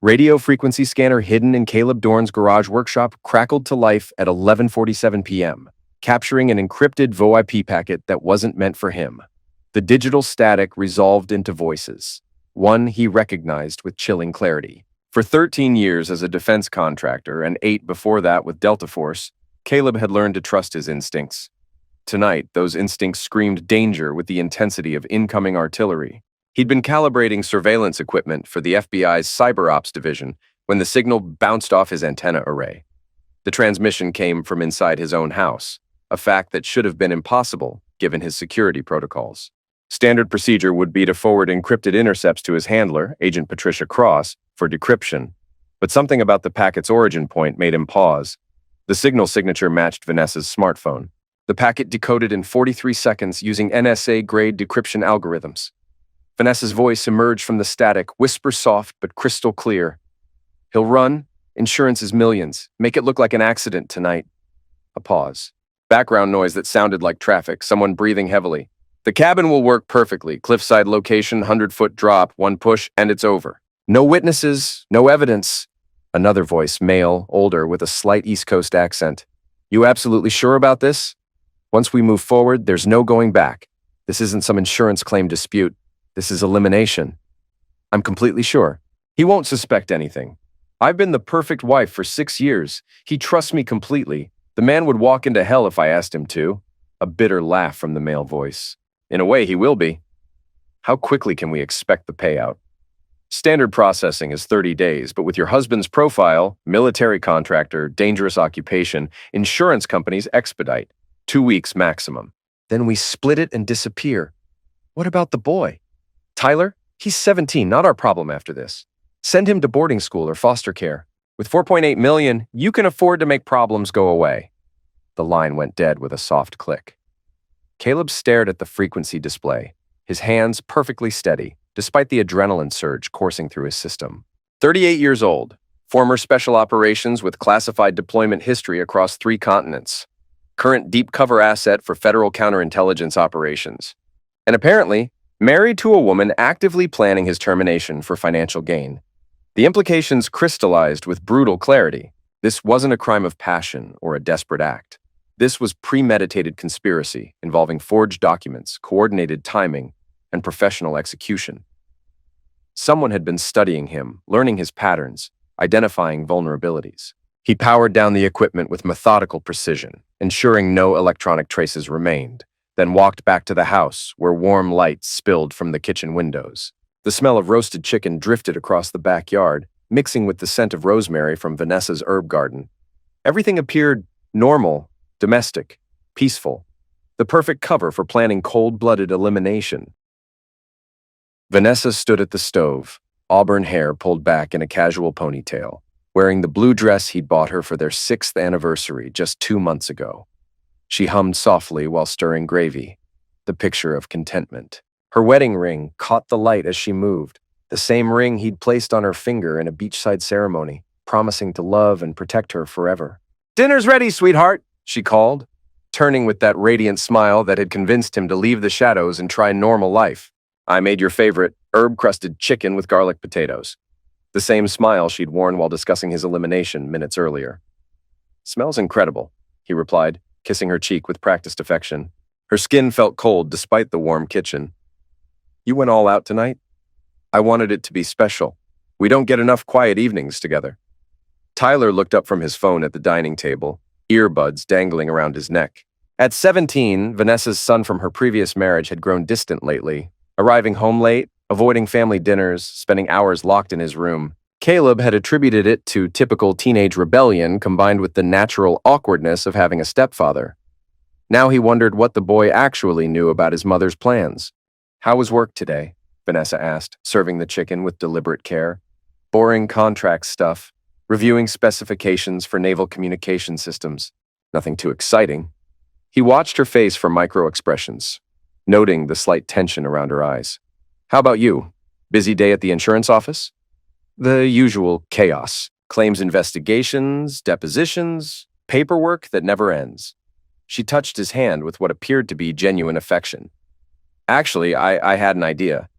Radio frequency scanner hidden in Caleb Dorn's garage workshop crackled to life at 11:47 p.m., capturing an encrypted VoIP packet that wasn't meant for him. The digital static resolved into voices, one he recognized with chilling clarity. For 13 years as a defense contractor and 8 before that with Delta Force, Caleb had learned to trust his instincts. Tonight, those instincts screamed danger with the intensity of incoming artillery. He'd been calibrating surveillance equipment for the FBI's Cyber Ops division when the signal bounced off his antenna array. The transmission came from inside his own house, a fact that should have been impossible given his security protocols. Standard procedure would be to forward encrypted intercepts to his handler, Agent Patricia Cross, for decryption. But something about the packet's origin point made him pause. The signal signature matched Vanessa's smartphone. The packet decoded in 43 seconds using NSA-grade decryption algorithms. Vanessa's voice emerged from the static, whisper soft but crystal clear. "He'll run. Insurance is millions. Make it look like an accident tonight." A pause. Background noise that sounded like traffic, someone breathing heavily. "The cabin will work perfectly. Cliffside location, 100-foot drop, one push, and it's over. No witnesses, no evidence." Another voice, male, older, with a slight East Coast accent. "You absolutely sure about this? Once we move forward, there's no going back. This isn't some insurance claim dispute. This is elimination." "I'm completely sure. He won't suspect anything. I've been the perfect wife for 6 years. He trusts me completely. The man would walk into hell if I asked him to." A bitter laugh from the male voice. "In a way, he will be." "How quickly can we expect the payout?" "Standard processing is 30 days, but with your husband's profile, military contractor, dangerous occupation, insurance companies expedite. 2 weeks maximum. Then we split it and disappear." "What about the boy?" "Tyler? He's 17, not our problem after this. Send him to boarding school or foster care. With $4.8 million, you can afford to make problems go away." The line went dead with a soft click. Caleb stared at the frequency display, his hands perfectly steady, despite the adrenaline surge coursing through his system. 38 years old, former special operations with classified deployment history across 3 continents, current deep cover asset for federal counterintelligence operations, and apparently married to a woman actively planning his termination for financial gain. The implications crystallized with brutal clarity. This wasn't a crime of passion or a desperate act. This was premeditated conspiracy involving forged documents, coordinated timing, and professional execution. Someone had been studying him, learning his patterns, identifying vulnerabilities. He powered down the equipment with methodical precision, ensuring no electronic traces remained, then walked back to the house where warm light spilled from the kitchen windows. The smell of roasted chicken drifted across the backyard, mixing with the scent of rosemary from Vanessa's herb garden. Everything appeared normal, domestic, peaceful, the perfect cover for planning cold-blooded elimination. Vanessa stood at the stove, auburn hair pulled back in a casual ponytail, wearing the blue dress he'd bought her for their 6th anniversary just 2 months ago. She hummed softly while stirring gravy, the picture of contentment. Her wedding ring caught the light as she moved, the same ring he'd placed on her finger in a beachside ceremony, promising to love and protect her forever. "Dinner's ready, sweetheart," she called, turning with that radiant smile that had convinced him to leave the shadows and try normal life. "I made your favorite, herb-crusted chicken with garlic potatoes." The same smile she'd worn while discussing his elimination minutes earlier. "Smells incredible," he replied, kissing her cheek with practiced affection. Her skin felt cold despite the warm kitchen. "You went all out tonight?" "I wanted it to be special. We don't get enough quiet evenings together." Tyler looked up from his phone at the dining table, earbuds dangling around his neck. At 17, Vanessa's son from her previous marriage had grown distant lately, arriving home late, avoiding family dinners, spending hours locked in his room. Caleb had attributed it to typical teenage rebellion combined with the natural awkwardness of having a stepfather. Now he wondered what the boy actually knew about his mother's plans. "How was work today?" Vanessa asked, serving the chicken with deliberate care. "Boring contract stuff, reviewing specifications for naval communication systems. Nothing too exciting." He watched her face for micro-expressions, noting the slight tension around her eyes. "How about you? Busy day at the insurance office?" "The usual chaos. Claims investigations, depositions, paperwork that never ends." She touched his hand with what appeared to be genuine affection. "Actually, I had an idea.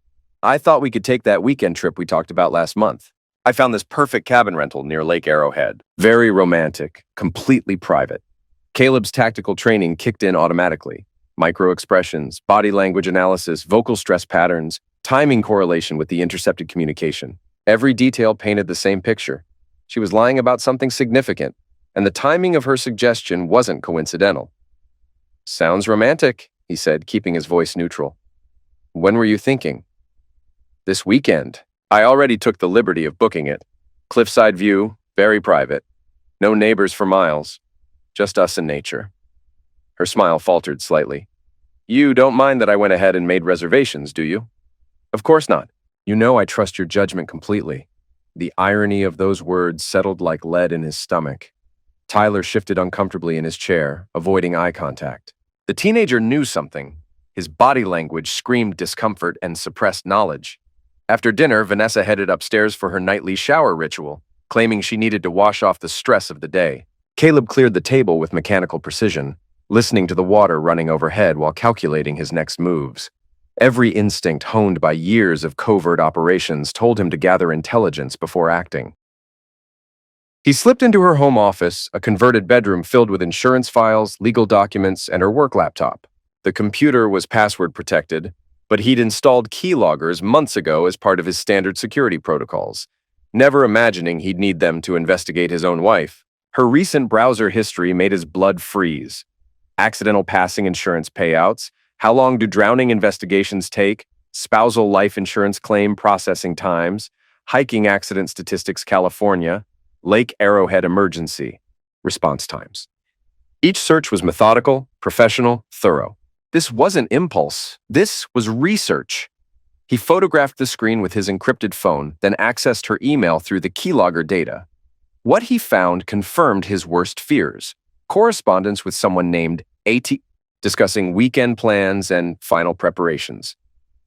I thought we could take that weekend trip we talked about last month. I found this perfect cabin rental near Lake Arrowhead. Very romantic, completely private. Caleb's tactical training kicked in automatically. Micro expressions, body language analysis, vocal stress patterns, timing correlation with the intercepted communication. Every detail painted the same picture. She was lying about something significant, and the timing of her suggestion wasn't coincidental. "Sounds romantic," he said, keeping his voice neutral. "When were you thinking?" "This weekend. I already took the liberty of booking it. Cliffside view, very private. No neighbors for miles. Just us and nature." Her smile faltered slightly. "You don't mind that I went ahead and made reservations, do you?" "Of course not. You know I trust your judgment completely." The irony of those words settled like lead in his stomach. Tyler shifted uncomfortably in his chair, avoiding eye contact. The teenager knew something. His body language screamed discomfort and suppressed knowledge. After dinner, Vanessa headed upstairs for her nightly shower ritual, claiming she needed to wash off the stress of the day. Caleb cleared the table with mechanical precision, listening to the water running overhead while calculating his next moves. Every instinct honed by years of covert operations told him to gather intelligence before acting. He slipped into her home office, a converted bedroom filled with insurance files, legal documents, and her work laptop. The computer was password protected, but he'd installed keyloggers months ago as part of his standard security protocols, never imagining he'd need them to investigate his own wife. Her recent browser history made his blood freeze. Accidental passing insurance payouts, how long do drowning investigations take, spousal life insurance claim processing times, hiking accident statistics California, Lake Arrowhead emergency response times. Each search was methodical, professional, thorough. This wasn't impulse. This was research. He photographed the screen with his encrypted phone, then accessed her email through the keylogger data. What he found confirmed his worst fears. Correspondence with someone named AITA, discussing weekend plans and final preparations.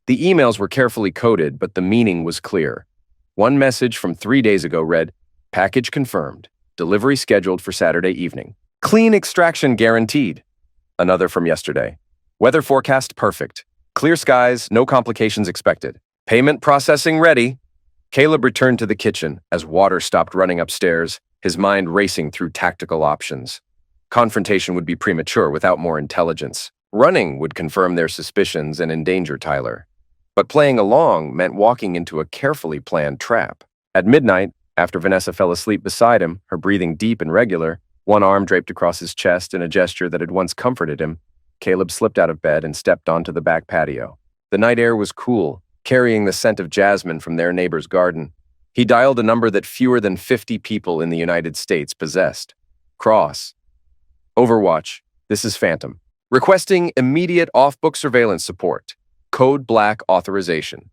The emails were carefully coded, but the meaning was clear. One message from 3 days ago read, "Package confirmed. Delivery scheduled for Saturday evening. Clean extraction guaranteed." Another from yesterday. "Weather forecast perfect. Clear skies, no complications expected. Payment processing ready." Caleb returned to the kitchen as water stopped running upstairs, his mind racing through tactical options. Confrontation would be premature without more intelligence. Running would confirm their suspicions and endanger Tyler. But playing along meant walking into a carefully planned trap. At midnight, after Vanessa fell asleep beside him, her breathing deep and regular, one arm draped across his chest in a gesture that had once comforted him, Caleb slipped out of bed and stepped onto the back patio. The night air was cool, carrying the scent of jasmine from their neighbor's garden. He dialed a number that fewer than 50 people in the United States possessed. Cross. Overwatch. This is Phantom. Requesting immediate off-book surveillance support. Code Black authorization.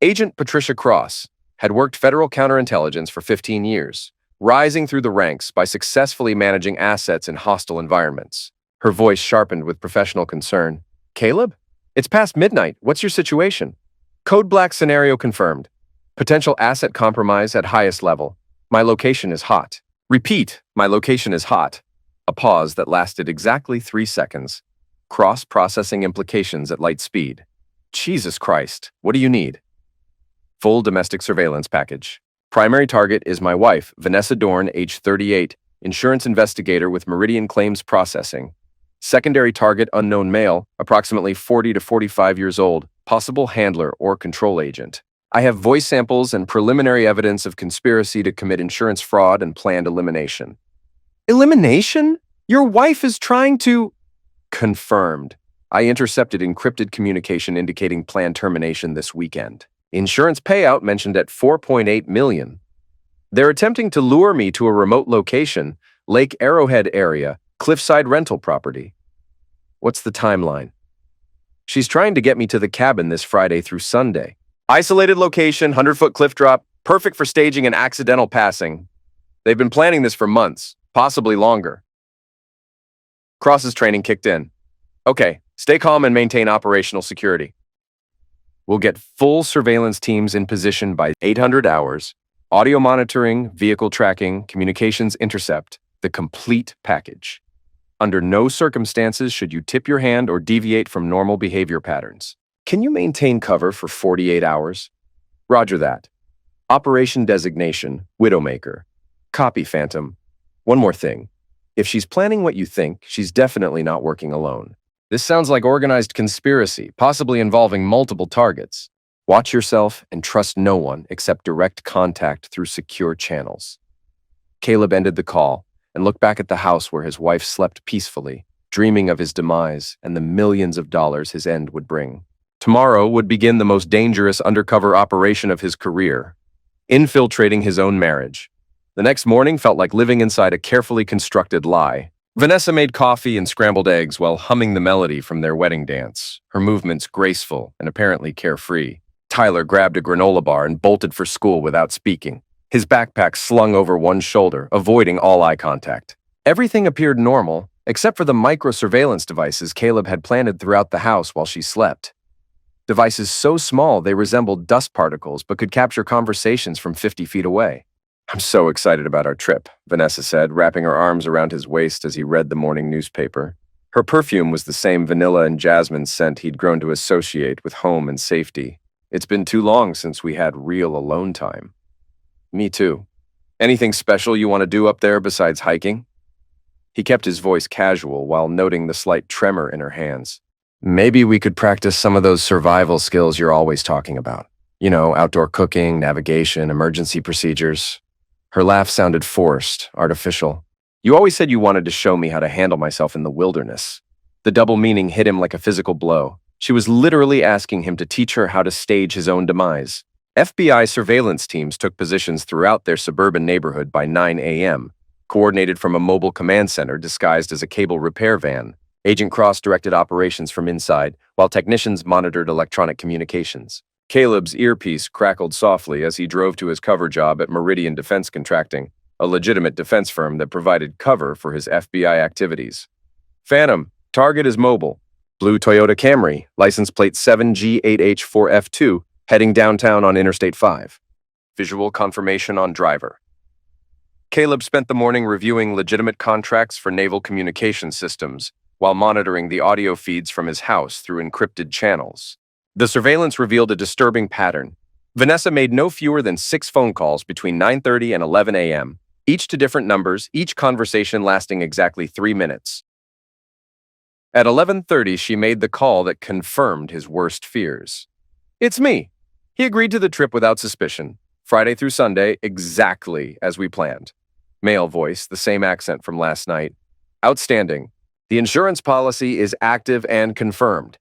Agent Patricia Cross had worked federal counterintelligence for 15 years, rising through the ranks by successfully managing assets in hostile environments. Her voice sharpened with professional concern. "Caleb? It's past midnight. What's your situation?" "Code Black scenario confirmed. Potential asset compromise at highest level. My location is hot." "Repeat, my location is hot." A pause that lasted exactly 3 seconds. Cross-processing implications at light speed. "Jesus Christ, what do you need?" "Full domestic surveillance package. Primary target is my wife, Vanessa Dorn, age 38, insurance investigator with Meridian Claims Processing. Secondary target unknown male, approximately 40 to 45 years old, possible handler or control agent. I have voice samples and preliminary evidence of conspiracy to commit insurance fraud and planned elimination." "Elimination? Your wife is trying to—" "Confirmed. I intercepted encrypted communication indicating planned termination this weekend. Insurance payout mentioned at $4.8 million. They're attempting to lure me to a remote location, Lake Arrowhead area, cliffside rental property." "What's the timeline?" "She's trying to get me to the cabin this Friday through Sunday. Isolated location, 100-foot cliff drop, perfect for staging an accidental passing. They've been planning this for months, possibly longer." Cross's training kicked in. "Okay, stay calm and maintain operational security. We'll get full surveillance teams in position by 800 hours, audio monitoring, vehicle tracking, communications intercept, the complete package. Under no circumstances should you tip your hand or deviate from normal behavior patterns. Can you maintain cover for 48 hours? Roger that. Operation designation, Widowmaker. Copy Phantom. One more thing. If she's planning what you think, she's definitely not working alone. This sounds like organized conspiracy, possibly involving multiple targets. Watch yourself and trust no one except direct contact through secure channels. Caleb ended the call and looked back at the house where his wife slept peacefully, dreaming of his demise and the millions of dollars his end would bring. Tomorrow would begin the most dangerous undercover operation of his career, infiltrating his own marriage. The next morning felt like living inside a carefully constructed lie. Vanessa made coffee and scrambled eggs while humming the melody from their wedding dance, her movements graceful and apparently carefree. Tyler grabbed a granola bar and bolted for school without speaking, his backpack slung over one shoulder, avoiding all eye contact. Everything appeared normal, except for the micro-surveillance devices Caleb had planted throughout the house while she slept. Devices so small they resembled dust particles but could capture conversations from 50 feet away. "I'm so excited about our trip," Vanessa said, wrapping her arms around his waist as he read the morning newspaper. Her perfume was the same vanilla and jasmine scent he'd grown to associate with home and safety. "It's been too long since we had real alone time." "Me too. Anything special you want to do up there besides hiking?" He kept his voice casual while noting the slight tremor in her hands. "Maybe we could practice some of those survival skills you're always talking about. You know, outdoor cooking, navigation, emergency procedures." Her laugh sounded forced, artificial. "You always said you wanted to show me how to handle myself in the wilderness." The double meaning hit him like a physical blow. She was literally asking him to teach her how to stage his own demise. FBI surveillance teams took positions throughout their suburban neighborhood by 9 a.m., coordinated from a mobile command center disguised as a cable repair van. Agent Cross directed operations from inside, while technicians monitored electronic communications. Caleb's earpiece crackled softly as he drove to his cover job at Meridian Defense Contracting, a legitimate defense firm that provided cover for his FBI activities. "Phantom, target is mobile. Blue Toyota Camry, license plate 7G8H4F2, heading downtown on Interstate 5. Visual confirmation on driver." Caleb spent the morning reviewing legitimate contracts for naval communication systems while monitoring the audio feeds from his house through encrypted channels. The surveillance revealed a disturbing pattern. Vanessa made no fewer than 6 phone calls between 9:30 and 11 a.m., each to different numbers, each conversation lasting exactly 3 minutes. At 11:30, she made the call that confirmed his worst fears. "It's me." He agreed to the trip without suspicion. Friday through Sunday, exactly as we planned. Male voice, the same accent from last night. "Outstanding. The insurance policy is active and confirmed.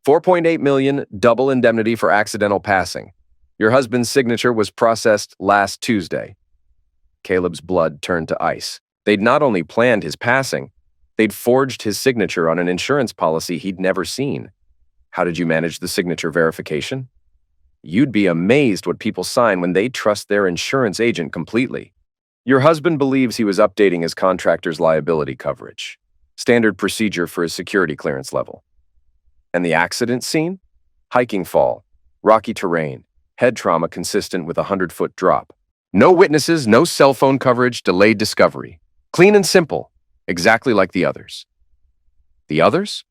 4.8 million, double indemnity for accidental passing. Your husband's signature was processed last Tuesday." Caleb's blood turned to ice. They'd not only planned his passing, they'd forged his signature on an insurance policy he'd never seen. How did you manage the signature verification? You'd be amazed what people sign when they trust their insurance agent completely. Your husband believes he was updating his contractor's liability coverage. Standard procedure for his security clearance level. And the accident scene? Hiking fall, rocky terrain, head trauma consistent with a 100-foot drop. No witnesses, no cell phone coverage, delayed discovery. Clean and simple, exactly like the others. The others?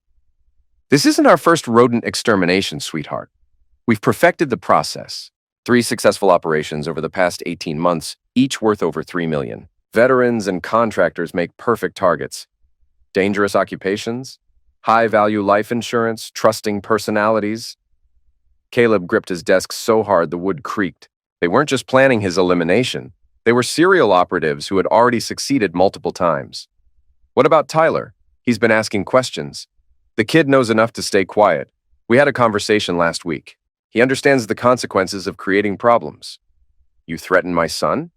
This isn't our first rodent extermination, sweetheart. We've perfected the process. 3 successful operations over the past 18 months, each worth over $3 million. Veterans and contractors make perfect targets. Dangerous occupations, high-value life insurance, trusting personalities. Caleb gripped his desk so hard the wood creaked. They weren't just planning his elimination. They were serial operatives who had already succeeded multiple times. What about Tyler? He's been asking questions. The kid knows enough to stay quiet. We had a conversation last week. He understands the consequences of creating problems. You threatened my son?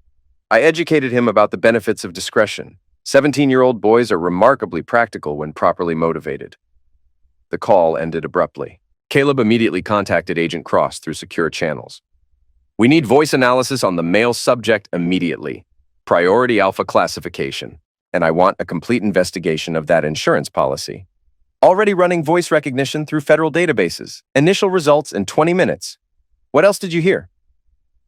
I educated him about the benefits of discretion. 17-year-old boys are remarkably practical when properly motivated. The call ended abruptly. Caleb immediately contacted Agent Cross through secure channels. We need voice analysis on the male subject immediately. Priority alpha classification. And I want a complete investigation of that insurance policy. Already running voice recognition through federal databases. Initial results in 20 minutes. What else did you hear?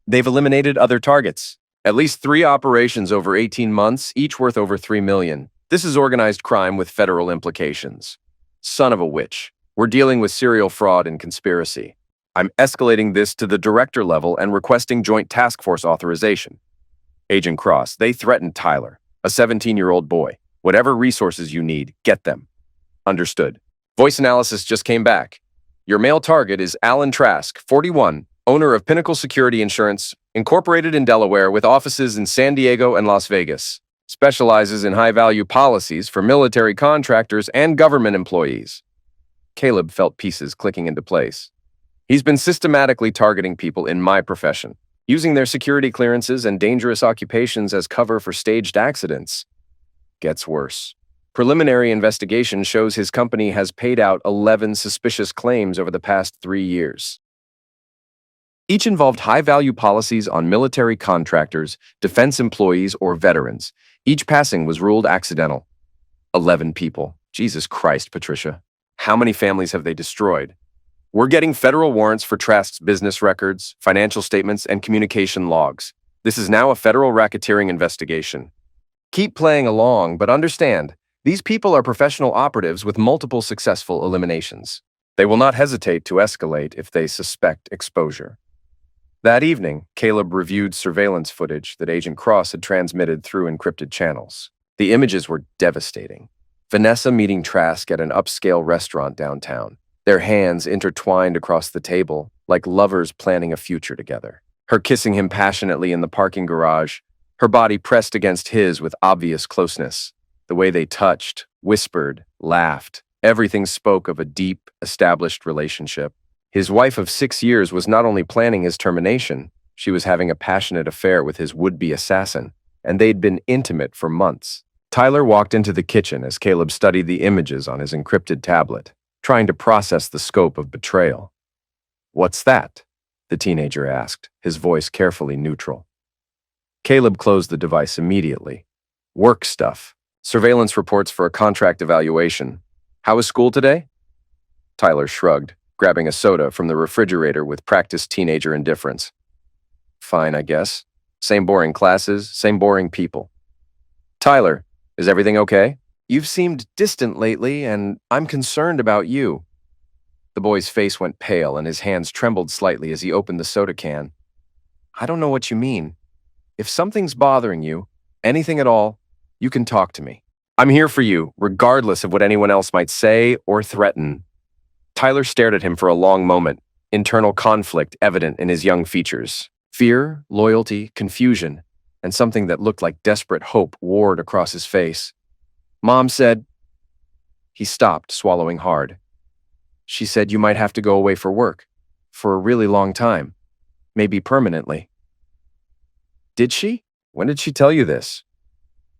They've eliminated other targets. At least 3 operations over 18 months, each worth over $3 million. This is organized crime with federal implications. Son of a witch. We're dealing with serial fraud and conspiracy. I'm escalating this to the director level and requesting joint task force authorization. Agent Cross, they threatened Tyler, a 17-year-old boy. Whatever resources you need, get them. Understood. Voice analysis just came back. Your male target is Alan Trask, 41, owner of Pinnacle Security Insurance, incorporated in Delaware with offices in San Diego and Las Vegas. Specializes in high-value policies for military contractors and government employees. Caleb felt pieces clicking into place. He's been systematically targeting people in my profession, using their security clearances and dangerous occupations as cover for staged accidents. Gets worse. Preliminary investigation shows his company has paid out 11 suspicious claims over the past 3 years. Each involved high-value policies on military contractors, defense employees, or veterans. Each passing was ruled accidental. 11 people. Jesus Christ, Patricia. How many families have they destroyed? We're getting federal warrants for Trask's business records, financial statements, and communication logs. This is now a federal racketeering investigation. Keep playing along, but understand, these people are professional operatives with multiple successful eliminations. They will not hesitate to escalate if they suspect exposure. That evening, Caleb reviewed surveillance footage that Agent Cross had transmitted through encrypted channels. The images were devastating. Vanessa meeting Trask at an upscale restaurant downtown, their hands intertwined across the table, like lovers planning a future together. Her kissing him passionately in the parking garage, her body pressed against his with obvious closeness. The way they touched, whispered, laughed, everything spoke of a deep, established relationship. His wife of 6 years was not only planning his termination, she was having a passionate affair with his would-be assassin, and they'd been intimate for months. Tyler walked into the kitchen as Caleb studied the images on his encrypted tablet, trying to process the scope of betrayal. "What's that?" the teenager asked, his voice carefully neutral. Caleb closed the device immediately. "Work stuff. Surveillance reports for a contract evaluation. How was school today?" Tyler shrugged, grabbing a soda from the refrigerator with practiced teenager indifference. "Fine, I guess. Same boring classes, same boring people." "Tyler, is everything okay? You've seemed distant lately, and I'm concerned about you." The boy's face went pale and his hands trembled slightly as he opened the soda can. "I don't know what you mean. If something's bothering you, anything at all, you can talk to me. I'm here for you, regardless of what anyone else might say or threaten." Tyler stared at him for a long moment, internal conflict evident in his young features. Fear, loyalty, confusion, and something that looked like desperate hope warred across his face. "Mom said—" He stopped, swallowing hard. "She said you might have to go away for work, for a really long time, maybe permanently." "Did she? When did she tell you this?"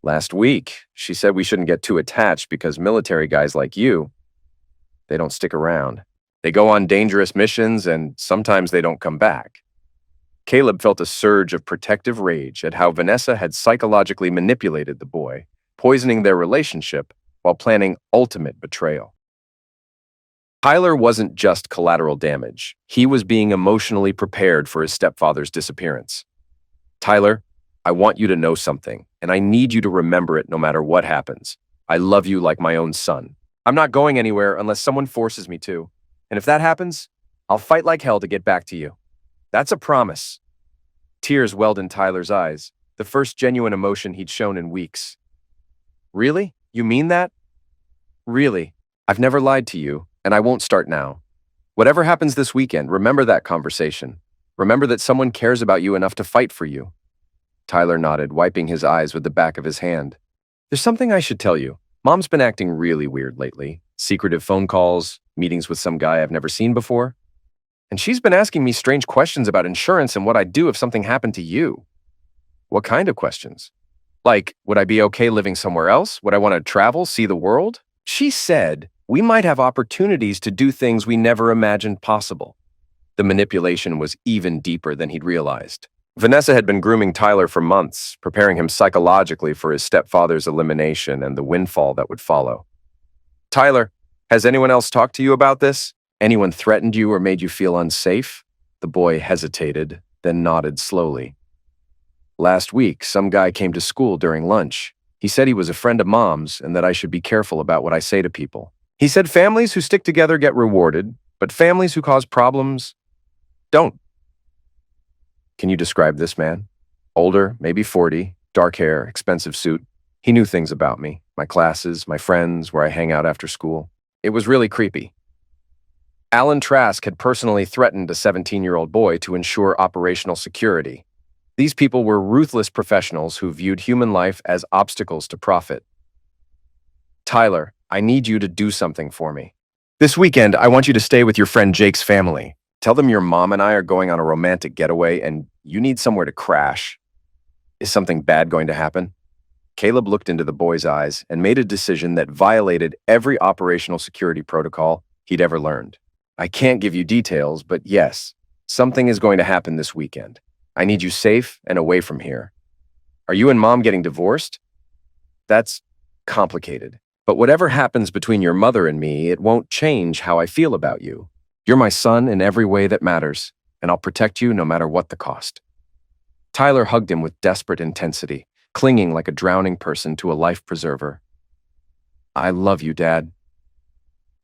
"Last week. She said we shouldn't get too attached because military guys like you, they don't stick around. They go on dangerous missions and sometimes they don't come back." Caleb felt a surge of protective rage at how Vanessa had psychologically manipulated the boy, poisoning their relationship while planning ultimate betrayal. Tyler wasn't just collateral damage. He was being emotionally prepared for his stepfather's disappearance. "Tyler, I want you to know something, and I need you to remember it no matter what happens. I love you like my own son. I'm not going anywhere unless someone forces me to. And if that happens, I'll fight like hell to get back to you. That's a promise." Tears welled in Tyler's eyes, the first genuine emotion he'd shown in weeks. "Really? You mean that?" "Really. I've never lied to you, and I won't start now. Whatever happens this weekend, remember that conversation. Remember that someone cares about you enough to fight for you." Tyler nodded, wiping his eyes with the back of his hand. "There's something I should tell you. Mom's been acting really weird lately. Secretive phone calls, meetings with some guy I've never seen before. And she's been asking me strange questions about insurance and what I'd do if something happened to you." "What kind of questions?" "Like, would I be okay living somewhere else? Would I want to travel, see the world?" "She said we might have opportunities to do things we never imagined possible." The manipulation was even deeper than he'd realized. Vanessa had been grooming Tyler for months, preparing him psychologically for his stepfather's elimination and the windfall that would follow. "Tyler, has anyone else talked to you about this? Anyone threatened you or made you feel unsafe?" The boy hesitated, then nodded slowly. "Last week, some guy came to school during lunch. He said he was a friend of Mom's and that I should be careful about what I say to people. He said families who stick together get rewarded, but families who cause problems, Don't. Can you describe this man? Older, maybe 40, dark hair, expensive suit. He knew things about me, my classes, my friends, where I hang out after school. It was really creepy. Alan Trask had personally threatened a 17-year-old boy to ensure operational security. These people were ruthless professionals who viewed human life as obstacles to profit. Tyler, I need you to do something for me. This weekend, I want you to stay with your friend Jake's family. Tell them your mom and I are going on a romantic getaway and you need somewhere to crash. Is something bad going to happen? Caleb looked into the boy's eyes and made a decision that violated every operational security protocol he'd ever learned. I can't give you details, but yes, something is going to happen this weekend. I need you safe and away from here. Are you and Mom getting divorced? That's complicated. But whatever happens between your mother and me, it won't change how I feel about you. You're my son in every way that matters, and I'll protect you no matter what the cost. Tyler hugged him with desperate intensity, clinging like a drowning person to a life preserver. I love you, Dad.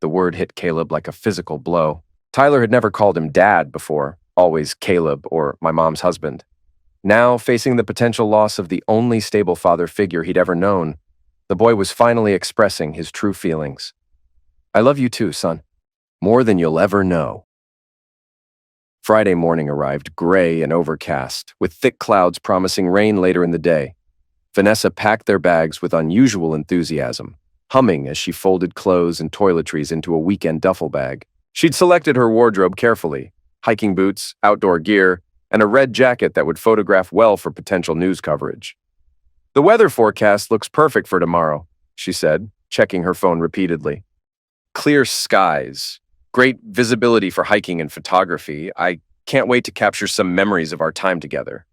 The word hit Caleb like a physical blow. Tyler had never called him Dad before, always Caleb or my mom's husband. Now, facing the potential loss of the only stable father figure he'd ever known, the boy was finally expressing his true feelings. I love you too, son. More than you'll ever know. Friday morning arrived gray and overcast, with thick clouds promising rain later in the day. Vanessa packed their bags with unusual enthusiasm, humming as she folded clothes and toiletries into a weekend duffel bag. She'd selected her wardrobe carefully: hiking boots, outdoor gear, and a red jacket that would photograph well for potential news coverage. The weather forecast looks perfect for tomorrow, she said, checking her phone repeatedly. Clear skies, great visibility for hiking and photography. I can't wait to capture some memories of our time together.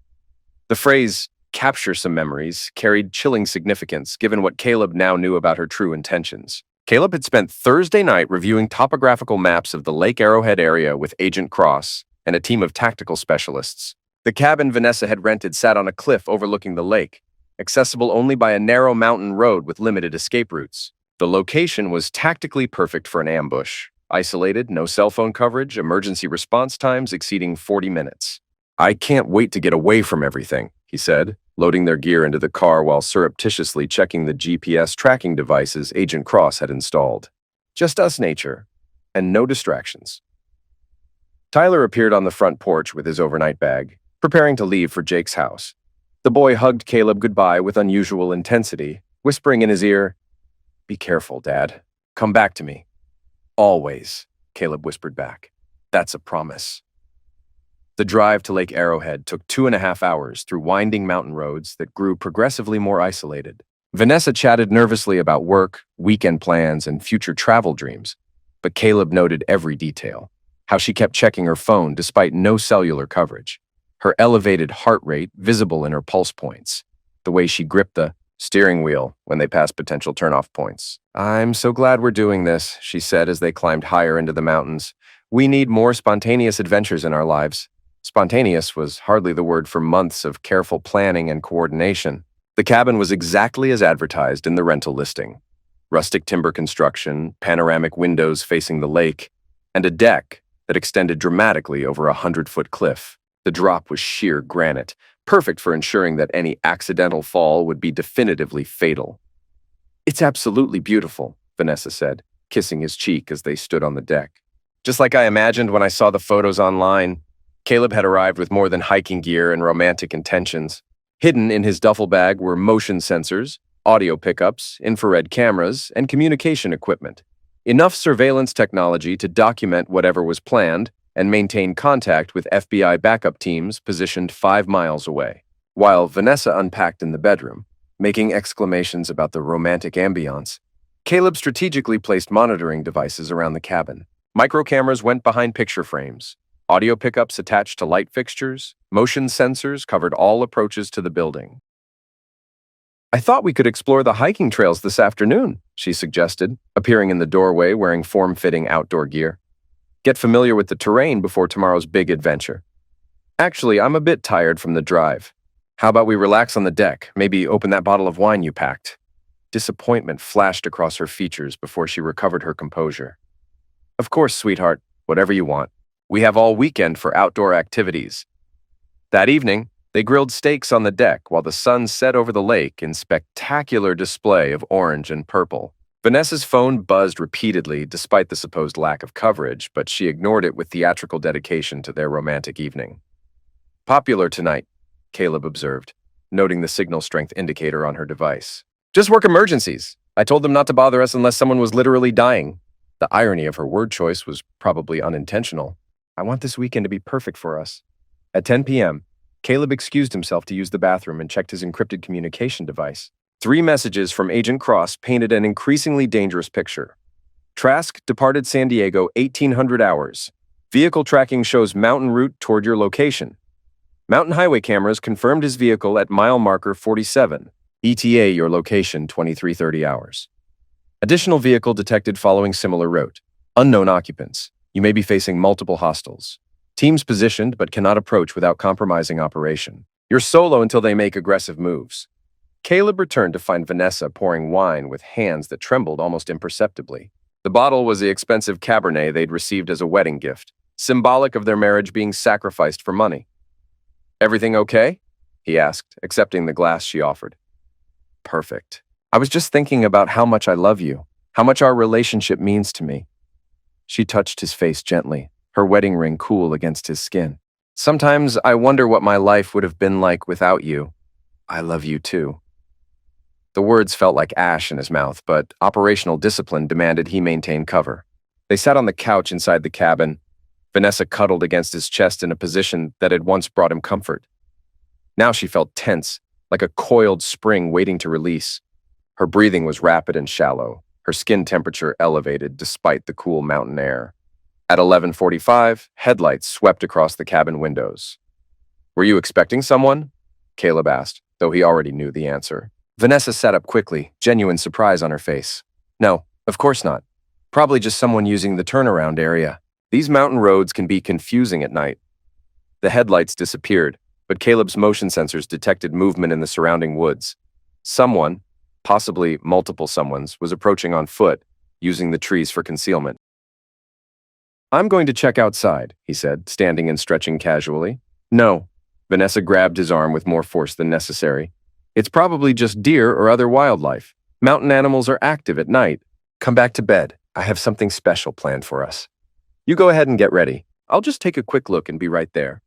The phrase, capture some memories, carried chilling significance given what Caleb now knew about her true intentions. Caleb had spent Thursday night reviewing topographical maps of the Lake Arrowhead area with Agent Cross and a team of tactical specialists. The cabin Vanessa had rented sat on a cliff overlooking the lake, accessible only by a narrow mountain road with limited escape routes. The location was tactically perfect for an ambush. Isolated, no cell phone coverage, emergency response times exceeding 40 minutes. I can't wait to get away from everything, he said, loading their gear into the car while surreptitiously checking the GPS tracking devices Agent Cross had installed. Just us, nature, and no distractions. Tyler appeared on the front porch with his overnight bag, preparing to leave for Jake's house. The boy hugged Caleb goodbye with unusual intensity, whispering in his ear, "Be careful, Dad. Come back to me." "Always," Caleb whispered back. "That's a promise." The drive to Lake Arrowhead took 2.5 hours through winding mountain roads that grew progressively more isolated. Vanessa chatted nervously about work, weekend plans, and future travel dreams, but Caleb noted every detail: how she kept checking her phone despite no cellular coverage, her elevated heart rate visible in her pulse points, the way she gripped the steering wheel when they passed potential turnoff points. "I'm so glad we're doing this," she said as they climbed higher into the mountains. "We need more spontaneous adventures in our lives." Spontaneous was hardly the word for months of careful planning and coordination. The cabin was exactly as advertised in the rental listing: rustic timber construction, panoramic windows facing the lake, and a deck that extended dramatically over a 100-foot cliff. The drop was sheer granite, perfect for ensuring that any accidental fall would be definitively fatal. "It's absolutely beautiful," Vanessa said, kissing his cheek as they stood on the deck. "Just like I imagined when I saw the photos online." Caleb had arrived with more than hiking gear and romantic intentions. Hidden in his duffel bag were motion sensors, audio pickups, infrared cameras, and communication equipment. Enough surveillance technology to document whatever was planned and maintain contact with FBI backup teams positioned 5 miles away. While Vanessa unpacked in the bedroom, making exclamations about the romantic ambiance, Caleb strategically placed monitoring devices around the cabin. Micro cameras went behind picture frames. Audio pickups attached to light fixtures, motion sensors covered all approaches to the building. "I thought we could explore the hiking trails this afternoon," she suggested, appearing in the doorway wearing form-fitting outdoor gear. "Get familiar with the terrain before tomorrow's big adventure." "Actually, I'm a bit tired from the drive. How about we relax on the deck, maybe open that bottle of wine you packed?" Disappointment flashed across her features before she recovered her composure. "Of course, sweetheart, whatever you want." We have all weekend for outdoor activities. That evening, they grilled steaks on the deck while the sun set over the lake in spectacular display of orange and purple. Vanessa's phone buzzed repeatedly despite the supposed lack of coverage, but she ignored it with theatrical dedication to their romantic evening. Popular tonight, Caleb observed, noting the signal strength indicator on her device. Just work emergencies. I told them not to bother us unless someone was literally dying. The irony of her word choice was probably unintentional. I want this weekend to be perfect for us. At 10 p.m., Caleb excused himself to use the bathroom and checked his encrypted communication device. 3 messages from Agent Cross painted an increasingly dangerous picture. Trask departed San Diego 1800 hours. Vehicle tracking shows mountain route toward your location. Mountain highway cameras confirmed his vehicle at mile marker 47. ETA your location 2330 hours. Additional vehicle detected following similar route. Unknown occupants. You may be facing multiple hostiles. Teams positioned but cannot approach without compromising operation. You're solo until they make aggressive moves. Caleb returned to find Vanessa pouring wine with hands that trembled almost imperceptibly. The bottle was the expensive Cabernet they'd received as a wedding gift, symbolic of their marriage being sacrificed for money. Everything okay? He asked, accepting the glass she offered. Perfect. I was just thinking about how much I love you, how much our relationship means to me. She touched his face gently, her wedding ring cool against his skin. Sometimes I wonder what my life would have been like without you. I love you too. The words felt like ash in his mouth, but operational discipline demanded he maintain cover. They sat on the couch inside the cabin. Vanessa cuddled against his chest in a position that had once brought him comfort. Now she felt tense, like a coiled spring waiting to release. Her breathing was rapid and shallow, her skin temperature elevated despite the cool mountain air. At 11:45, headlights swept across the cabin windows. Were you expecting someone? Caleb asked, though he already knew the answer. Vanessa sat up quickly, genuine surprise on her face. No, of course not. Probably just someone using the turnaround area. These mountain roads can be confusing at night. The headlights disappeared, but Caleb's motion sensors detected movement in the surrounding woods. Someone, possibly multiple someones, was approaching on foot, using the trees for concealment. I'm going to check outside, he said, standing and stretching casually. No. Vanessa grabbed his arm with more force than necessary. It's probably just deer or other wildlife. Mountain animals are active at night. Come back to bed. I have something special planned for us. You go ahead and get ready. I'll just take a quick look and be right there.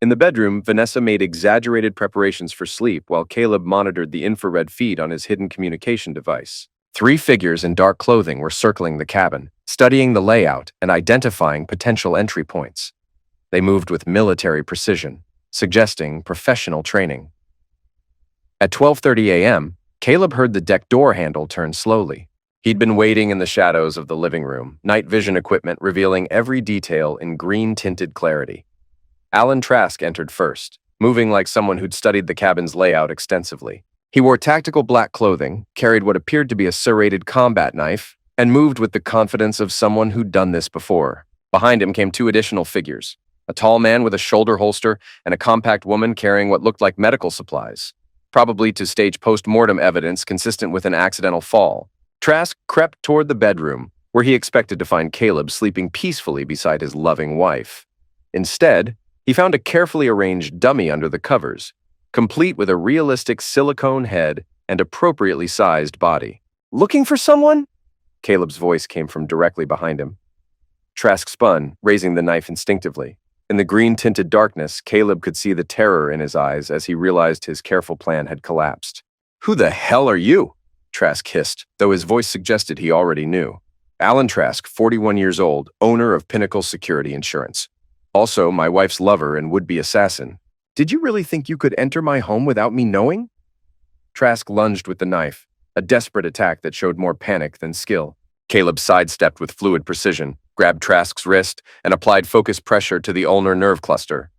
In the bedroom, Vanessa made exaggerated preparations for sleep while Caleb monitored the infrared feed on his hidden communication device. 3 figures in dark clothing were circling the cabin, studying the layout and identifying potential entry points. They moved with military precision, suggesting professional training. At 12:30 a.m., Caleb heard the deck door handle turn slowly. He'd been waiting in the shadows of the living room, night vision equipment revealing every detail in green-tinted clarity. Alan Trask entered first, moving like someone who'd studied the cabin's layout extensively. He wore tactical black clothing, carried what appeared to be a serrated combat knife, and moved with the confidence of someone who'd done this before. Behind him came 2 additional figures, a tall man with a shoulder holster and a compact woman carrying what looked like medical supplies, probably to stage post-mortem evidence consistent with an accidental fall. Trask crept toward the bedroom, where he expected to find Caleb sleeping peacefully beside his loving wife. Instead, he found a carefully arranged dummy under the covers, complete with a realistic silicone head and appropriately sized body. Looking for someone? Caleb's voice came from directly behind him. Trask spun, raising the knife instinctively. In the green-tinted darkness, Caleb could see the terror in his eyes as he realized his careful plan had collapsed. Who the hell are you? Trask hissed, though his voice suggested he already knew. Alan Trask, 41 years old, owner of Pinnacle Security Insurance. Also, my wife's lover and would-be assassin. Did you really think you could enter my home without me knowing? Trask lunged with the knife, a desperate attack that showed more panic than skill. Caleb sidestepped with fluid precision, grabbed Trask's wrist, and applied focused pressure to the ulnar nerve cluster.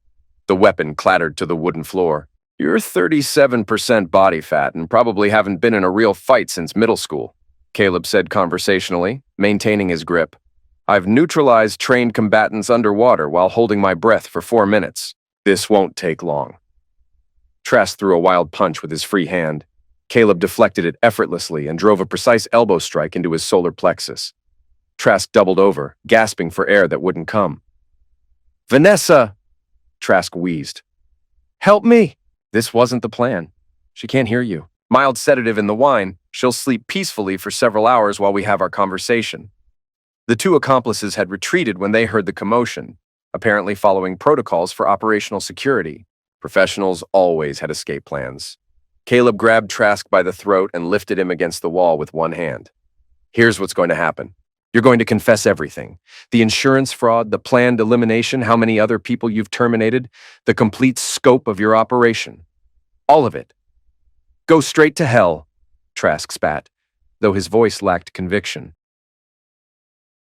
The weapon clattered to the wooden floor. You're 37% body fat and probably haven't been in a real fight since middle school, Caleb said conversationally, maintaining his grip. I've neutralized trained combatants underwater while holding my breath for 4 minutes. This won't take long. Trask threw a wild punch with his free hand. Caleb deflected it effortlessly and drove a precise elbow strike into his solar plexus. Trask doubled over, gasping for air that wouldn't come. Vanessa! Trask wheezed. Help me! This wasn't the plan. She can't hear you. Mild sedative in the wine. She'll sleep peacefully for several hours while we have our conversation. The two accomplices had retreated when they heard the commotion, apparently following protocols for operational security. Professionals always had escape plans. Caleb grabbed Trask by the throat and lifted him against the wall with one hand. Here's what's going to happen. You're going to confess everything. The insurance fraud, the planned elimination, how many other people you've terminated, the complete scope of your operation. All of it. Go straight to hell, Trask spat, though his voice lacked conviction.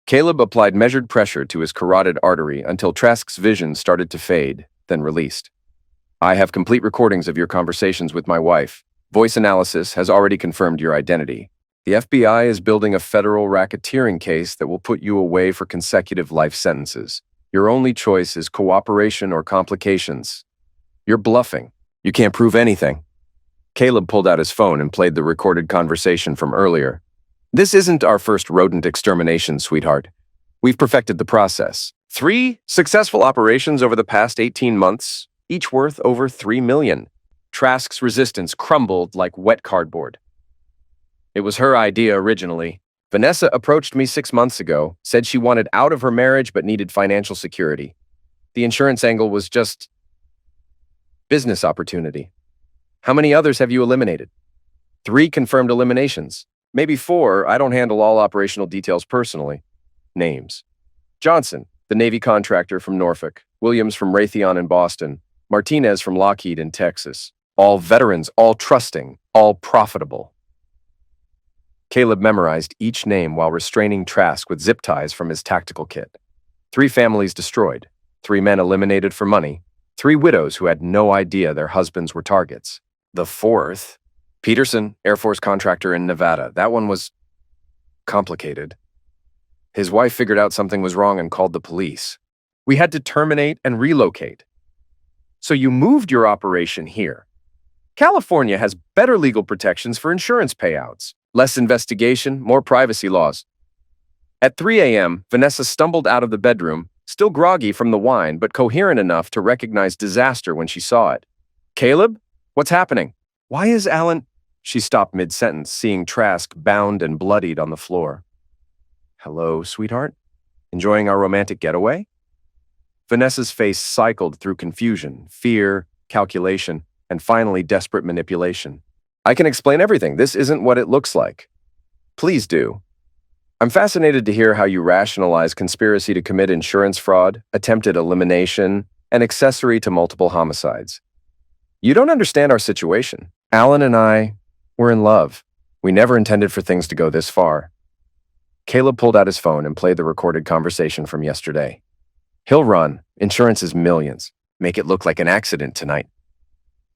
Caleb applied measured pressure to his carotid artery until Trask's vision started to fade, then released. I have complete recordings of your conversations with my wife. Voice analysis has already confirmed your identity. The FBI is building a federal racketeering case that will put you away for consecutive life sentences. Your only choice is cooperation or complications. You're bluffing. You can't prove anything. Caleb pulled out his phone and played the recorded conversation from earlier. This isn't our first rodent extermination, sweetheart. We've perfected the process. 3 successful operations over the past 18 months, each worth over $3 million. Trask's resistance crumbled like wet cardboard. It was her idea originally. Vanessa approached me 6 months ago, said she wanted out of her marriage but needed financial security. The insurance angle was just business opportunity. How many others have you eliminated? 3 confirmed eliminations. Maybe 4. I don't handle all operational details personally. Names. Johnson, the Navy contractor from Norfolk. Williams from Raytheon in Boston. Martinez from Lockheed in Texas. All veterans, all trusting, all profitable. Caleb memorized each name while restraining Trask with zip ties from his tactical kit. 3 families destroyed. 3 men eliminated for money. 3 widows who had no idea their husbands were targets. The 4th, Peterson, Air Force contractor in Nevada. That one was complicated. His wife figured out something was wrong and called the police. We had to terminate and relocate. So you moved your operation here. California has better legal protections for insurance payouts. Less investigation, more privacy laws. At 3 a.m., Vanessa stumbled out of the bedroom, still groggy from the wine, but coherent enough to recognize disaster when she saw it. Caleb? What's happening? Why is Alan... She stopped mid-sentence, seeing Trask bound and bloodied on the floor. Hello, sweetheart? Enjoying our romantic getaway? Vanessa's face cycled through confusion, fear, calculation, and finally desperate manipulation. I can explain everything. This isn't what it looks like. Please do. I'm fascinated to hear how you rationalize conspiracy to commit insurance fraud, attempted elimination, and accessory to multiple homicides. You don't understand our situation. Alan and I were in love. We never intended for things to go this far. Caleb pulled out his phone and played the recorded conversation from yesterday. He'll run. Insurance is millions. Make it look like an accident tonight.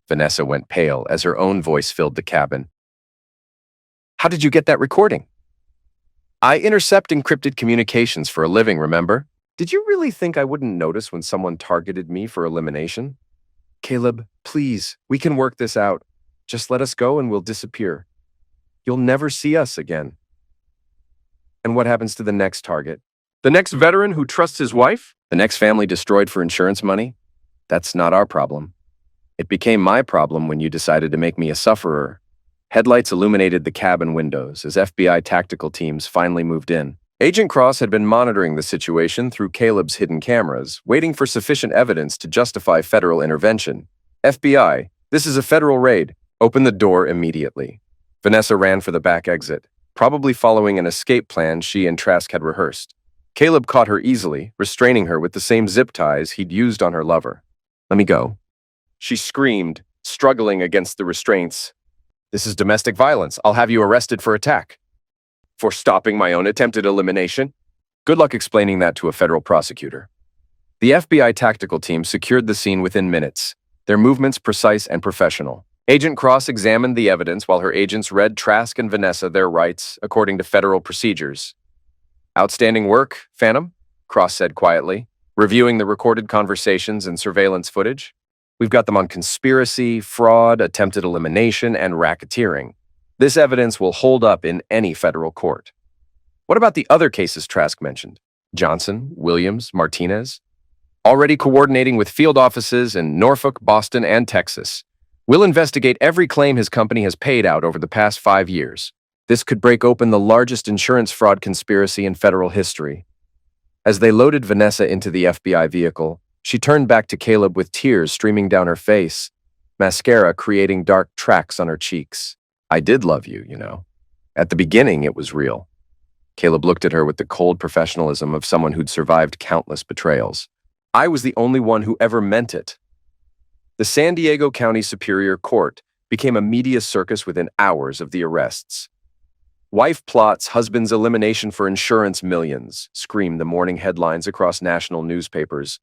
Vanessa went pale as her own voice filled the cabin. How did you get that recording? I intercept encrypted communications for a living, remember? Did you really think I wouldn't notice when someone targeted me for elimination? Caleb, please, we can work this out. Just let us go and we'll disappear. You'll never see us again. And what happens to the next target? The next veteran who trusts his wife? The next family destroyed for insurance money? That's not our problem. It became my problem when you decided to make me a sufferer. Headlights illuminated the cabin windows as FBI tactical teams finally moved in. Agent Cross had been monitoring the situation through Caleb's hidden cameras, waiting for sufficient evidence to justify federal intervention. FBI, this is a federal raid. Open the door immediately. Vanessa ran for the back exit, probably following an escape plan she and Trask had rehearsed. Caleb caught her easily, restraining her with the same zip ties he'd used on her lover. Let me go. She screamed, struggling against the restraints. This is domestic violence. I'll have you arrested for attack. For stopping my own attempted elimination? Good luck explaining that to a federal prosecutor. The FBI tactical team secured the scene within minutes, their movements precise and professional. Agent Cross examined the evidence while her agents read Trask and Vanessa their rights according to federal procedures. Outstanding work, Phantom, Cross said quietly, reviewing the recorded conversations and surveillance footage. We've got them on conspiracy, fraud, attempted elimination, and racketeering. This evidence will hold up in any federal court. What about the other cases Trask mentioned? Johnson, Williams, Martinez? already coordinating with field offices in Norfolk, Boston, and Texas. We'll investigate every claim his company has paid out over the past 5 years. This could break open the largest insurance fraud conspiracy in federal history. As they loaded Vanessa into the FBI vehicle, she turned back to Caleb with tears streaming down her face, mascara creating dark tracks on her cheeks. I did love you, you know. At the beginning, it was real. Caleb looked at her with the cold professionalism of someone who'd survived countless betrayals. I was the only one who ever meant it. The San Diego County Superior Court became a media circus within hours of the arrests. Wife plots husband's elimination for insurance millions, screamed the morning headlines across national newspapers.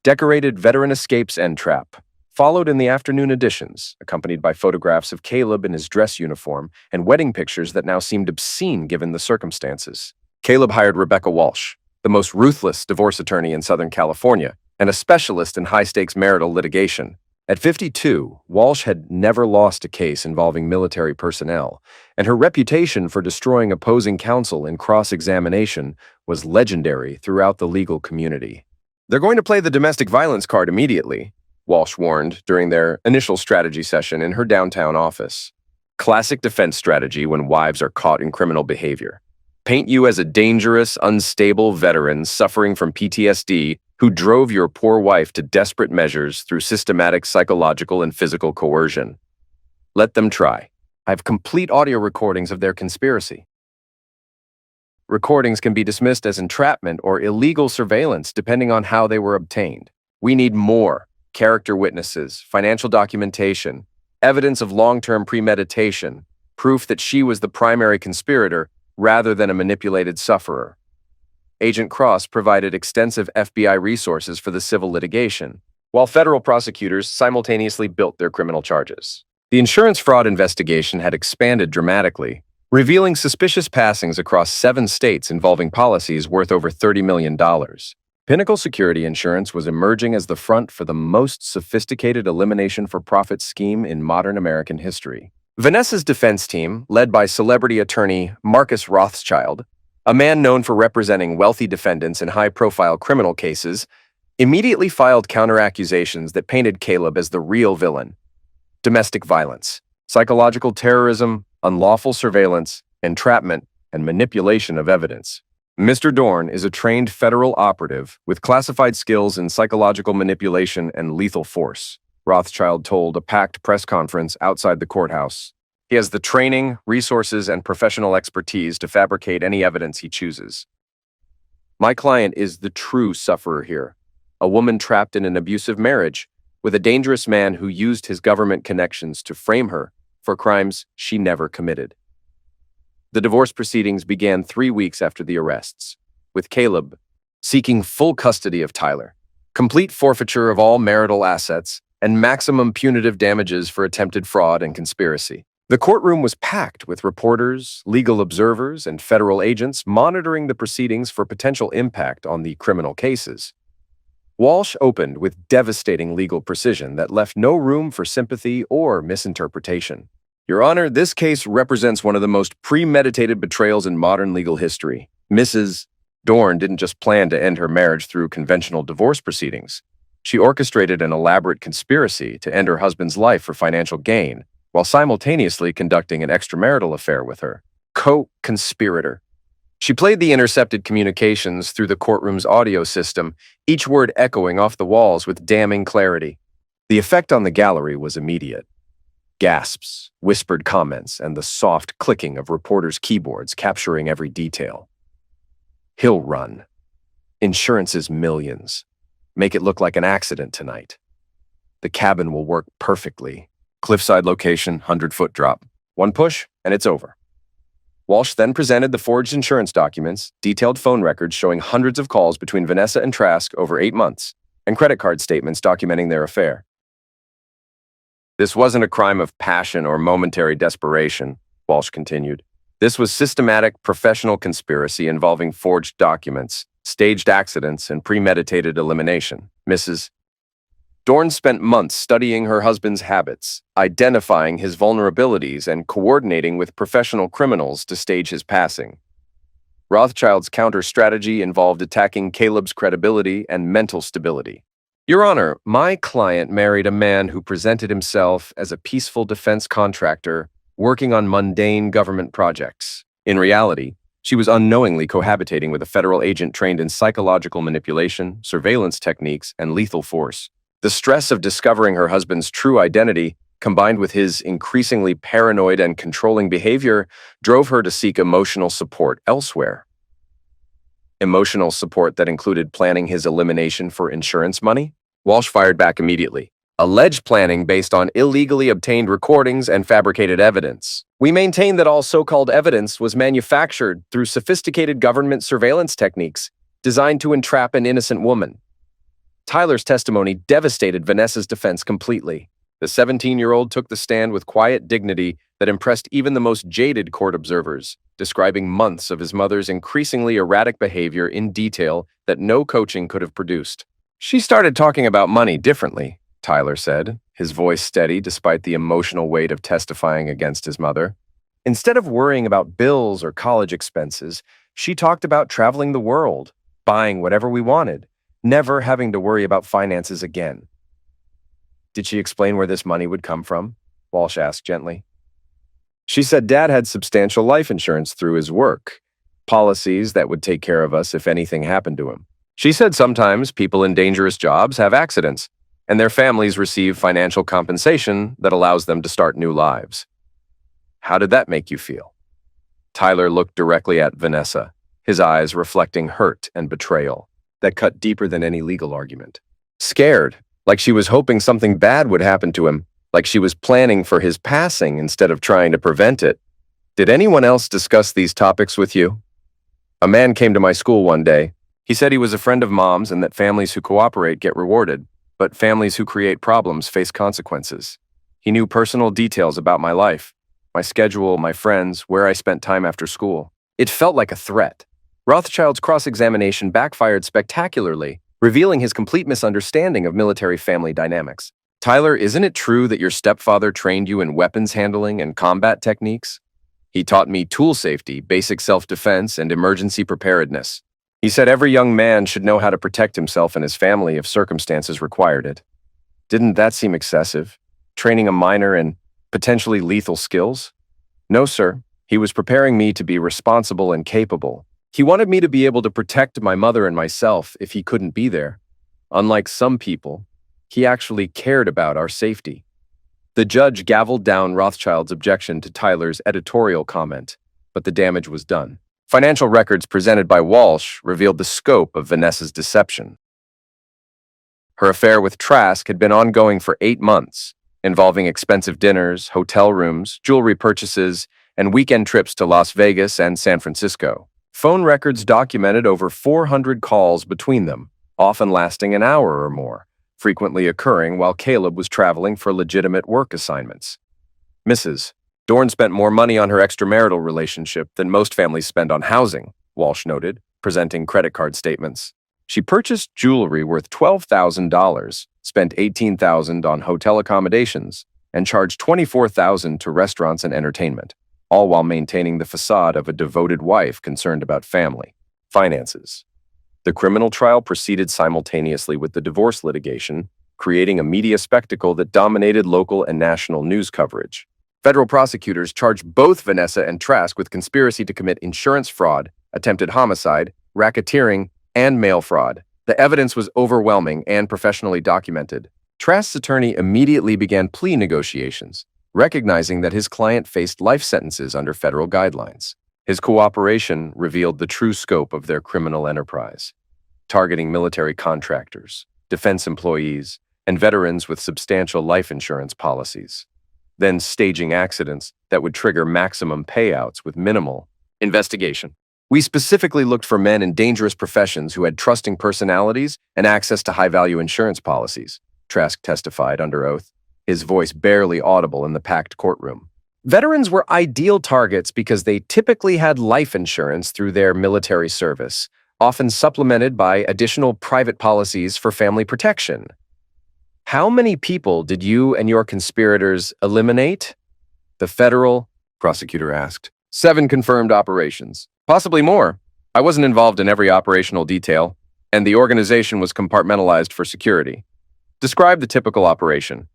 Decorated veteran escapes end trap, followed in the afternoon editions, accompanied by photographs of Caleb in his dress uniform and wedding pictures that now seemed obscene given the circumstances. Caleb hired Rebecca Walsh, the most ruthless divorce attorney in Southern California, and a specialist in high-stakes marital litigation. At 52, Walsh had never lost a case involving military personnel, and her reputation for destroying opposing counsel in cross-examination was legendary throughout the legal community. They're going to play the domestic violence card immediately, Walsh warned during their initial strategy session in her downtown office. Classic defense strategy when wives are caught in criminal behavior. Paint you as a dangerous, unstable veteran suffering from PTSD who drove your poor wife to desperate measures through systematic psychological and physical coercion. Let them try. I have complete audio recordings of their conspiracy. Recordings can be dismissed as entrapment or illegal surveillance depending on how they were obtained. We need more character witnesses, financial documentation, evidence of long-term premeditation, proof that she was the primary conspirator rather than a manipulated sufferer. Agent Cross provided extensive FBI resources for the civil litigation, while federal prosecutors simultaneously built their criminal charges. The insurance fraud investigation had expanded dramatically, revealing suspicious passings across 7 states involving policies worth over $30 million. Pinnacle Security Insurance was emerging as the front for the most sophisticated elimination-for-profit scheme in modern American history. Vanessa's defense team, led by celebrity attorney Marcus Rothschild, a man known for representing wealthy defendants in high-profile criminal cases, immediately filed counter-accusations that painted Caleb as the real villain. Domestic violence, psychological terrorism, unlawful surveillance, entrapment, and manipulation of evidence. Mr. Dorn is a trained federal operative with classified skills in psychological manipulation and lethal force, Rothschild told a packed press conference outside the courthouse. He has the training, resources, and professional expertise to fabricate any evidence he chooses. My client is the true sufferer here, a woman trapped in an abusive marriage with a dangerous man who used his government connections to frame her for crimes she never committed. The divorce proceedings began 3 weeks after the arrests, with Caleb seeking full custody of Tyler, complete forfeiture of all marital assets, and maximum punitive damages for attempted fraud and conspiracy. The courtroom was packed with reporters, legal observers, and federal agents monitoring the proceedings for potential impact on the criminal cases. Walsh opened with devastating legal precision that left no room for sympathy or misinterpretation. Your Honor, this case represents one of the most premeditated betrayals in modern legal history. Mrs. Dorn didn't just plan to end her marriage through conventional divorce proceedings. She orchestrated an elaborate conspiracy to end her husband's life for financial gain, while simultaneously conducting an extramarital affair with her co-conspirator. She played the intercepted communications through the courtroom's audio system, each word echoing off the walls with damning clarity. The effect on the gallery was immediate. Gasps, whispered comments, and the soft clicking of reporters' keyboards capturing every detail. He'll run. Insurance is millions. Make it look like an accident tonight. The cabin will work perfectly. Cliffside location, 100-foot drop. One push, and it's over. Walsh then presented the forged insurance documents, detailed phone records showing hundreds of calls between Vanessa and Trask over 8 months, and credit card statements documenting their affair. This wasn't a crime of passion or momentary desperation, Walsh continued. This was systematic, professional conspiracy involving forged documents, staged accidents, and premeditated elimination. Mrs. Dorn spent months studying her husband's habits, identifying his vulnerabilities, and coordinating with professional criminals to stage his passing. Rothschild's counter-strategy involved attacking Caleb's credibility and mental stability. Your Honor, my client married a man who presented himself as a peaceful defense contractor working on mundane government projects. In reality, she was unknowingly cohabitating with a federal agent trained in psychological manipulation, surveillance techniques, and lethal force. The stress of discovering her husband's true identity, combined with his increasingly paranoid and controlling behavior, drove her to seek emotional support elsewhere. Emotional support that included planning his elimination for insurance money? Walsh fired back immediately. Alleged planning based on illegally obtained recordings and fabricated evidence. We maintain that all so-called evidence was manufactured through sophisticated government surveillance techniques designed to entrap an innocent woman. Tyler's testimony devastated Vanessa's defense completely. The 17-year-old took the stand with quiet dignity that impressed even the most jaded court observers, describing months of his mother's increasingly erratic behavior in detail that no coaching could have produced. She started talking about money differently, Tyler said, his voice steady despite the emotional weight of testifying against his mother. Instead of worrying about bills or college expenses, she talked about traveling the world, buying whatever we wanted, never having to worry about finances again. Did she explain where this money would come from? Walsh asked gently. She said Dad had substantial life insurance through his work, policies that would take care of us if anything happened to him. She said sometimes people in dangerous jobs have accidents, and their families receive financial compensation that allows them to start new lives. How did that make you feel? Tyler looked directly at Vanessa, his eyes reflecting hurt and betrayal that cut deeper than any legal argument. Scared, like she was hoping something bad would happen to him, like she was planning for his passing instead of trying to prevent it. Did anyone else discuss these topics with you? A man came to my school one day. He said he was a friend of Mom's and that families who cooperate get rewarded, but families who create problems face consequences. He knew personal details about my life, my schedule, my friends, where I spent time after school. It felt like a threat. Rothschild's cross-examination backfired spectacularly, revealing his complete misunderstanding of military family dynamics. Tyler, isn't it true that your stepfather trained you in weapons handling and combat techniques? He taught me tool safety, basic self-defense, and emergency preparedness. He said every young man should know how to protect himself and his family if circumstances required it. Didn't that seem excessive? Training a minor in potentially lethal skills? No, sir. He was preparing me to be responsible and capable. He wanted me to be able to protect my mother and myself if he couldn't be there. Unlike some people, he actually cared about our safety. The judge gavelled down Rothschild's objection to Tyler's editorial comment, but the damage was done. Financial records presented by Walsh revealed the scope of Vanessa's deception. Her affair with Trask had been ongoing for 8 months, involving expensive dinners, hotel rooms, jewelry purchases, and weekend trips to Las Vegas and San Francisco. Phone records documented over 400 calls between them, often lasting an hour or more, frequently occurring while Caleb was traveling for legitimate work assignments. Mrs. Dorn spent more money on her extramarital relationship than most families spend on housing, Walsh noted, presenting credit card statements. She purchased jewelry worth $12,000, spent $18,000 on hotel accommodations, and charged $24,000 to restaurants and entertainment, all while maintaining the facade of a devoted wife concerned about family. Finances. The criminal trial proceeded simultaneously with the divorce litigation, creating a media spectacle that dominated local and national news coverage. Federal prosecutors charged both Vanessa and Trask with conspiracy to commit insurance fraud, attempted homicide, racketeering, and mail fraud. The evidence was overwhelming and professionally documented. Trask's attorney immediately began plea negotiations, recognizing that his client faced life sentences under federal guidelines. His cooperation revealed the true scope of their criminal enterprise, targeting military contractors, defense employees, and veterans with substantial life insurance policies, then staging accidents that would trigger maximum payouts with minimal investigation. We specifically looked for men in dangerous professions who had trusting personalities and access to high-value insurance policies, Trask testified under oath, his voice barely audible in the packed courtroom. Veterans were ideal targets because they typically had life insurance through their military service, often supplemented by additional private policies for family protection. How many people did you and your conspirators eliminate? The federal prosecutor asked. 7 confirmed operations, possibly more. I wasn't involved in every operational detail, and the organization was compartmentalized for security. Describe the typical operation.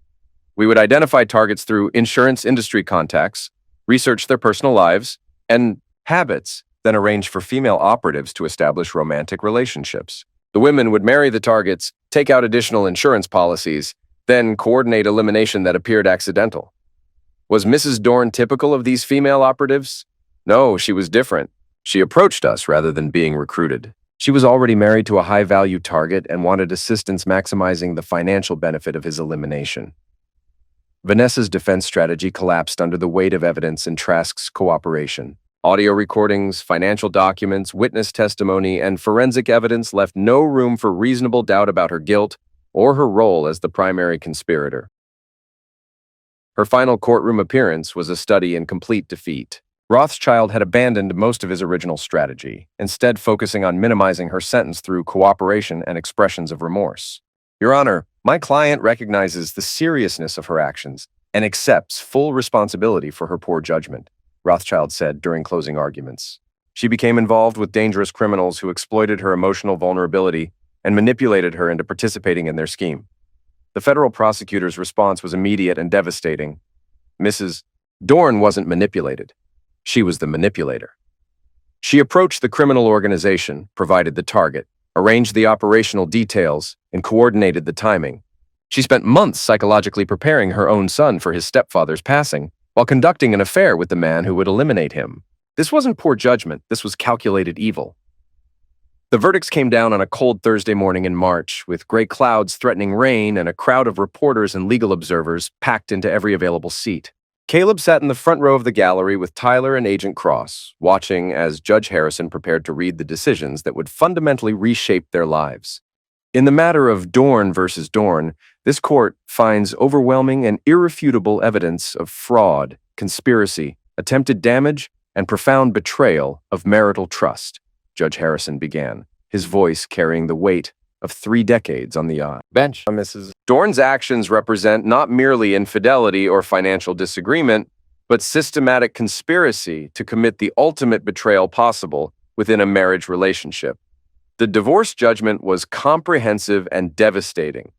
We would identify targets through insurance industry contacts, research their personal lives, and habits, then arrange for female operatives to establish romantic relationships. The women would marry the targets, take out additional insurance policies, then coordinate elimination that appeared accidental. Was Mrs. Dorn typical of these female operatives? No, she was different. She approached us rather than being recruited. She was already married to a high-value target and wanted assistance maximizing the financial benefit of his elimination. Vanessa's defense strategy collapsed under the weight of evidence and Trask's cooperation. Audio recordings, financial documents, witness testimony, and forensic evidence left no room for reasonable doubt about her guilt or her role as the primary conspirator. Her final courtroom appearance was a study in complete defeat. Rothschild had abandoned most of his original strategy, instead focusing on minimizing her sentence through cooperation and expressions of remorse. Your Honor, my client recognizes the seriousness of her actions and accepts full responsibility for her poor judgment, Rothschild said during closing arguments. She became involved with dangerous criminals who exploited her emotional vulnerability and manipulated her into participating in their scheme. The federal prosecutor's response was immediate and devastating. Mrs. Dorn wasn't manipulated. She was the manipulator. She approached the criminal organization, provided the target, arranged the operational details, and coordinated the timing. She spent months psychologically preparing her own son for his stepfather's passing, while conducting an affair with the man who would eliminate him. This wasn't poor judgment, this was calculated evil. The verdicts came down on a cold Thursday morning in March, with gray clouds threatening rain and a crowd of reporters and legal observers packed into every available seat. Caleb sat in the front row of the gallery with Tyler and Agent Cross, watching as Judge Harrison prepared to read the decisions that would fundamentally reshape their lives. In the matter of Dorn versus Dorn, this court finds overwhelming and irrefutable evidence of fraud, conspiracy, attempted damage, and profound betrayal of marital trust, Judge Harrison began, his voice carrying the weight of 3 decades on the bench. Mrs. Dorn's actions represent not merely infidelity or financial disagreement, but systematic conspiracy to commit the ultimate betrayal possible within a marriage relationship. The divorce judgment was comprehensive and devastating.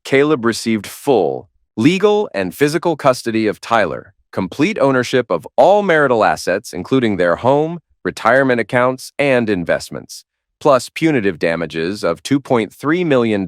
Caleb received full, legal and physical custody of Tyler, complete ownership of all marital assets, including their home, retirement accounts, and investments, plus punitive damages of $2.3 million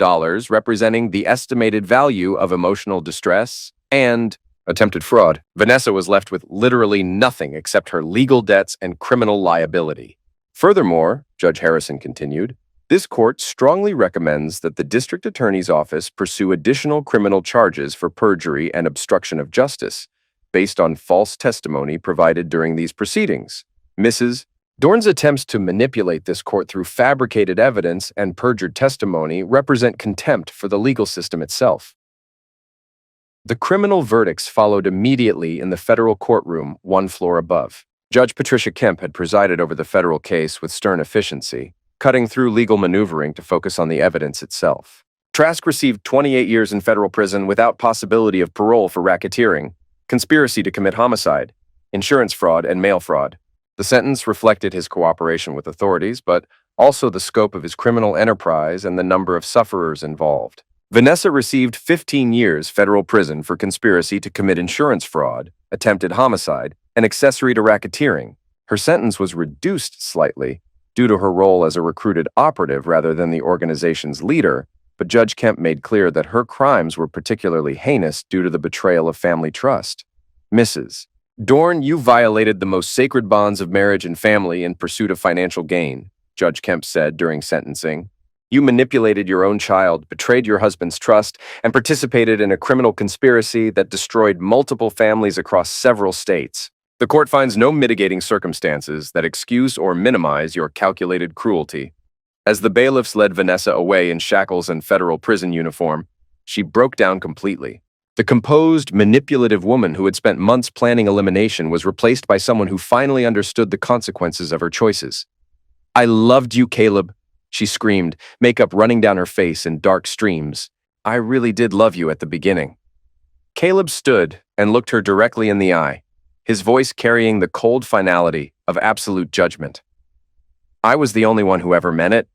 representing the estimated value of emotional distress and attempted fraud. Vanessa was left with literally nothing except her legal debts and criminal liability. Furthermore, Judge Harrison continued, this court strongly recommends that the district attorney's office pursue additional criminal charges for perjury and obstruction of justice based on false testimony provided during these proceedings. Mrs. Dorn's attempts to manipulate this court through fabricated evidence and perjured testimony represent contempt for the legal system itself. The criminal verdicts followed immediately in the federal courtroom 1 floor above. Judge Patricia Kemp had presided over the federal case with stern efficiency, cutting through legal maneuvering to focus on the evidence itself. Trask received 28 years in federal prison without possibility of parole for racketeering, conspiracy to commit homicide, insurance fraud, and mail fraud. The sentence reflected his cooperation with authorities, but also the scope of his criminal enterprise and the number of sufferers involved. Vanessa received 15 years federal prison for conspiracy to commit insurance fraud, attempted homicide, and accessory to racketeering. Her sentence was reduced slightly due to her role as a recruited operative rather than the organization's leader, but Judge Kemp made clear that her crimes were particularly heinous due to the betrayal of family trust. Mrs. Dorn, you violated the most sacred bonds of marriage and family in pursuit of financial gain, Judge Kemp said during sentencing. You manipulated your own child, betrayed your husband's trust, and participated in a criminal conspiracy that destroyed multiple families across several states. The court finds no mitigating circumstances that excuse or minimize your calculated cruelty. As the bailiffs led Vanessa away in shackles and federal prison uniform, she broke down completely. The composed, manipulative woman who had spent months planning elimination was replaced by someone who finally understood the consequences of her choices. I loved you, Caleb, she screamed, makeup running down her face in dark streams. I really did love you at the beginning. Caleb stood and looked her directly in the eye, his voice carrying the cold finality of absolute judgment. I was the only one who ever meant it.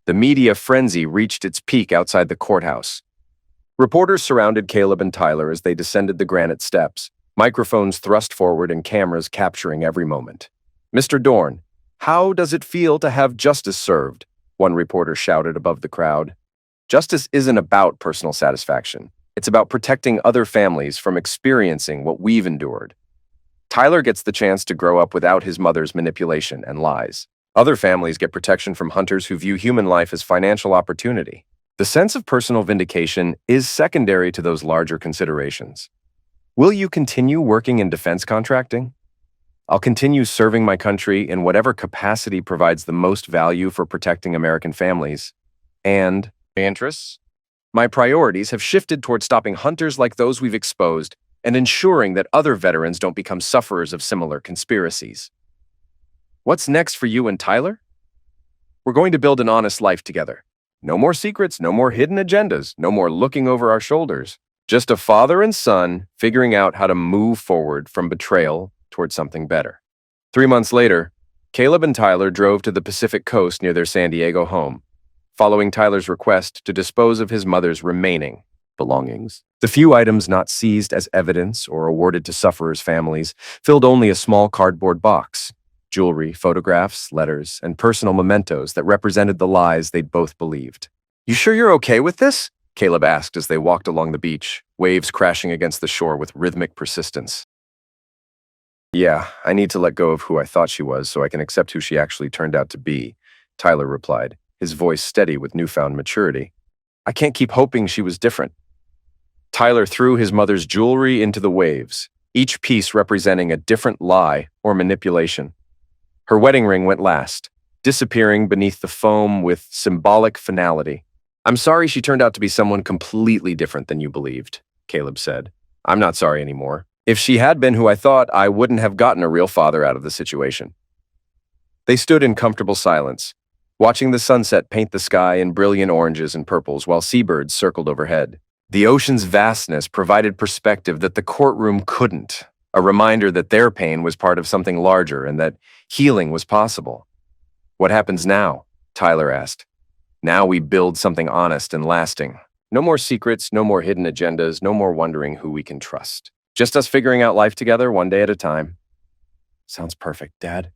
The media frenzy reached its peak outside the courthouse. Reporters surrounded Caleb and Tyler as they descended the granite steps, microphones thrust forward and cameras capturing every moment. "Mr. Dorn, how does it feel to have justice served?" one reporter shouted above the crowd. Justice isn't about personal satisfaction. It's about protecting other families from experiencing what we've endured. Tyler gets the chance to grow up without his mother's manipulation and lies. Other families get protection from hunters who view human life as financial opportunity. The sense of personal vindication is secondary to those larger considerations. Will you continue working in defense contracting? I'll continue serving my country in whatever capacity provides the most value for protecting American families. And interests? My priorities have shifted toward stopping hunters like those we've exposed and ensuring that other veterans don't become sufferers of similar conspiracies. What's next for you and Tyler? We're going to build an honest life together. No more secrets, no more hidden agendas, no more looking over our shoulders. Just a father and son figuring out how to move forward from betrayal toward something better. 3 months later, Caleb and Tyler drove to the Pacific coast near their San Diego home, following Tyler's request to dispose of his mother's remaining belongings. The few items not seized as evidence or awarded to sufferers' families filled only a small cardboard box: jewelry, photographs, letters, and personal mementos that represented the lies they'd both believed. "You sure you're okay with this?" Caleb asked as they walked along the beach, waves crashing against the shore with rhythmic persistence. "Yeah, I need to let go of who I thought she was so I can accept who she actually turned out to be," Tyler replied, his voice steady with newfound maturity. "I can't keep hoping she was different." Tyler threw his mother's jewelry into the waves, each piece representing a different lie or manipulation. Her wedding ring went last, disappearing beneath the foam with symbolic finality. "I'm sorry she turned out to be someone completely different than you believed," Caleb said. "I'm not sorry anymore. If she had been who I thought, I wouldn't have gotten a real father out of the situation." They stood in comfortable silence, watching the sunset paint the sky in brilliant oranges and purples while seabirds circled overhead. The ocean's vastness provided perspective that the courtroom couldn't, a reminder that their pain was part of something larger and that healing was possible. "What happens now?" Tyler asked. "Now we build something honest and lasting. No more secrets, no more hidden agendas, no more wondering who we can trust. Just us figuring out life together one day at a time." "Sounds perfect, Dad."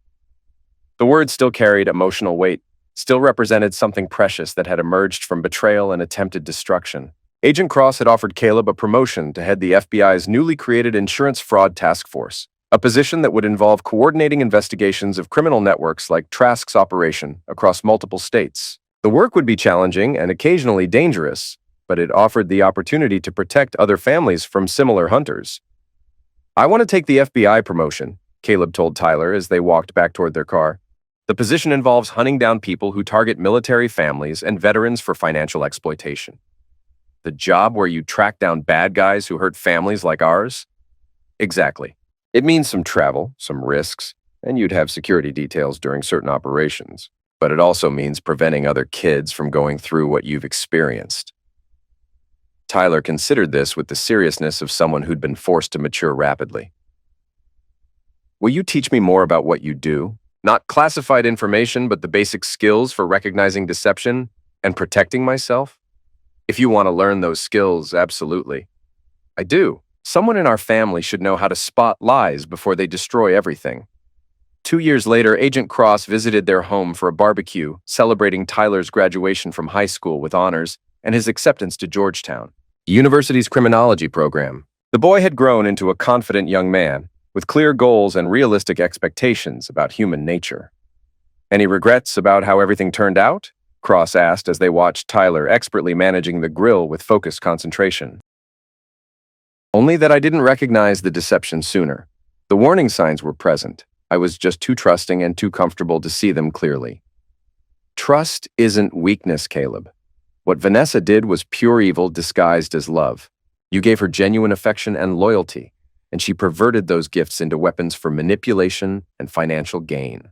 The words still carried emotional weight, still represented something precious that had emerged from betrayal and attempted destruction. Agent Cross had offered Caleb a promotion to head the FBI's newly created Insurance Fraud Task Force, a position that would involve coordinating investigations of criminal networks like Trask's operation across multiple states. The work would be challenging and occasionally dangerous, but it offered the opportunity to protect other families from similar hunters. "I want to take the FBI promotion," Caleb told Tyler as they walked back toward their car. "The position involves hunting down people who target military families and veterans for financial exploitation." "The job where you track down bad guys who hurt families like ours?" "Exactly. It means some travel, some risks, and you'd have security details during certain operations. But it also means preventing other kids from going through what you've experienced." Tyler considered this with the seriousness of someone who'd been forced to mature rapidly. "Will you teach me more about what you do? Not classified information, but the basic skills for recognizing deception and protecting myself?" "If you want to learn those skills, absolutely." "I do. Someone in our family should know how to spot lies before they destroy everything." 2 years later, Agent Cross visited their home for a barbecue, celebrating Tyler's graduation from high school with honors and his acceptance to Georgetown, the university's criminology program. The boy had grown into a confident young man, with clear goals and realistic expectations about human nature. "Any regrets about how everything turned out?" Cross asked as they watched Tyler expertly managing the grill with focused concentration. "Only that I didn't recognize the deception sooner. The warning signs were present. I was just too trusting and too comfortable to see them clearly." Trust isn't weakness, Caleb. What Vanessa did was pure evil disguised as love. You gave her genuine affection and loyalty, and she perverted those gifts into weapons for manipulation and financial gain.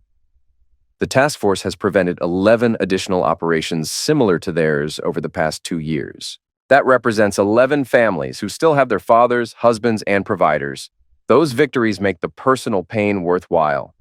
The task force has prevented 11 additional operations similar to theirs over the past 2 years. That represents 11 families who still have their fathers, husbands, and providers. Those victories make the personal pain worthwhile.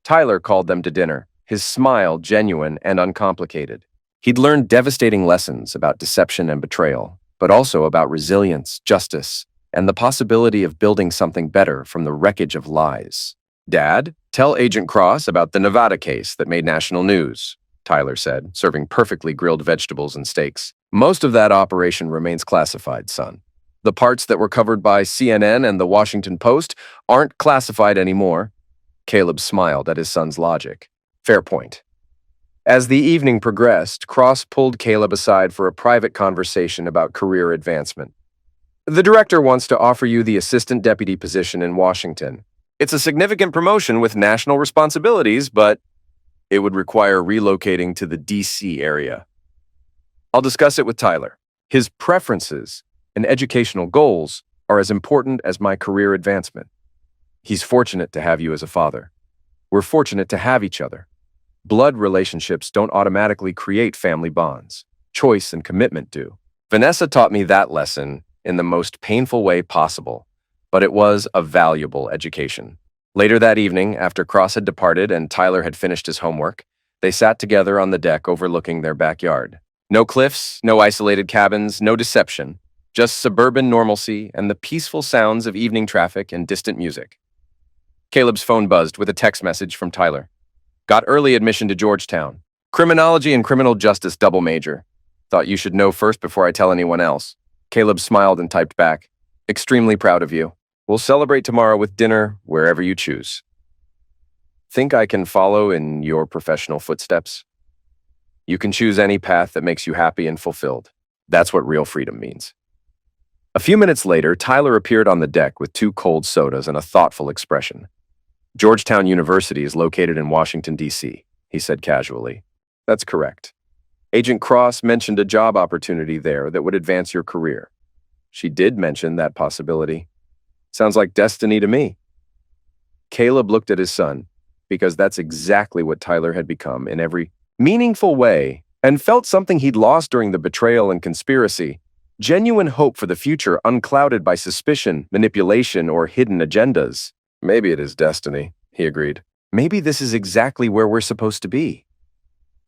Tyler called them to dinner, his smile genuine and uncomplicated. He'd learned devastating lessons about deception and betrayal, but also about resilience, justice, and the possibility of building something better from the wreckage of lies. "Dad, tell Agent Cross about the Nevada case that made national news," Tyler said, serving perfectly grilled vegetables and steaks. "Most of that operation remains classified, son. The parts that were covered by CNN and the Washington Post aren't classified anymore." Caleb smiled at his son's logic. Fair point. As the evening progressed, Cross pulled Caleb aside for a private conversation about career advancement. "The director wants to offer you the assistant deputy position in Washington. It's a significant promotion with national responsibilities, but it would require relocating to the DC area. I'll discuss it with Tyler. His preferences and educational goals are as important as my career advancement. He's fortunate to have you as a father. We're fortunate to have each other. Blood relationships don't automatically create family bonds. Choice and commitment do. Vanessa taught me that lesson in the most painful way possible, but it was a valuable education." Later that evening, after Cross had departed and Tyler had finished his homework, they sat together on the deck overlooking their backyard. No cliffs, no isolated cabins, no deception, just suburban normalcy and the peaceful sounds of evening traffic and distant music. Caleb's phone buzzed with a text message from Tyler. "Got early admission to Georgetown. Criminology and criminal justice double major. Thought you should know first before I tell anyone else." Caleb smiled and typed back, "Extremely proud of you. We'll celebrate tomorrow with dinner wherever you choose. Think I can follow in your professional footsteps? You can choose any path that makes you happy and fulfilled. That's what real freedom means." A few minutes later, Tyler appeared on the deck with 2 cold sodas and a thoughtful expression. "Georgetown University is located in Washington, D.C., he said casually. "That's correct. Agent Cross mentioned a job opportunity there that would advance your career. She did mention that possibility. Sounds like destiny to me." Caleb looked at his son, because that's exactly what Tyler had become in every meaningful way, and felt something he'd lost during the betrayal and conspiracy. Genuine hope for the future unclouded by suspicion, manipulation, or hidden agendas. "Maybe it is destiny," he agreed. "Maybe this is exactly where we're supposed to be."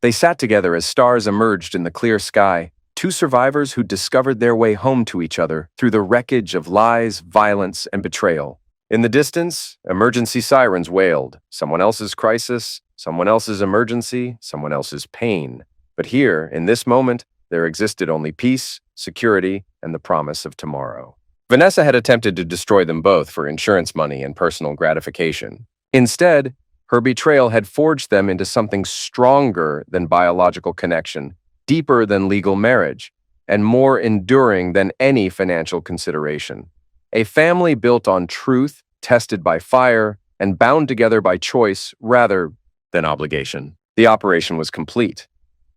They sat together as stars emerged in the clear sky, 2 survivors who discovered their way home to each other through the wreckage of lies, violence, and betrayal. In the distance, emergency sirens wailed. Someone else's crisis, someone else's emergency, someone else's pain. But here, in this moment, there existed only peace, security, and the promise of tomorrow. Vanessa had attempted to destroy them both for insurance money and personal gratification. Instead, her betrayal had forged them into something stronger than biological connection, deeper than legal marriage, and more enduring than any financial consideration. A family built on truth, tested by fire, and bound together by choice rather than obligation. The operation was complete.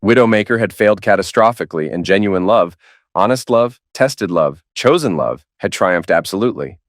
Widowmaker had failed catastrophically, and genuine love, honest love, tested love, chosen love, had triumphed absolutely.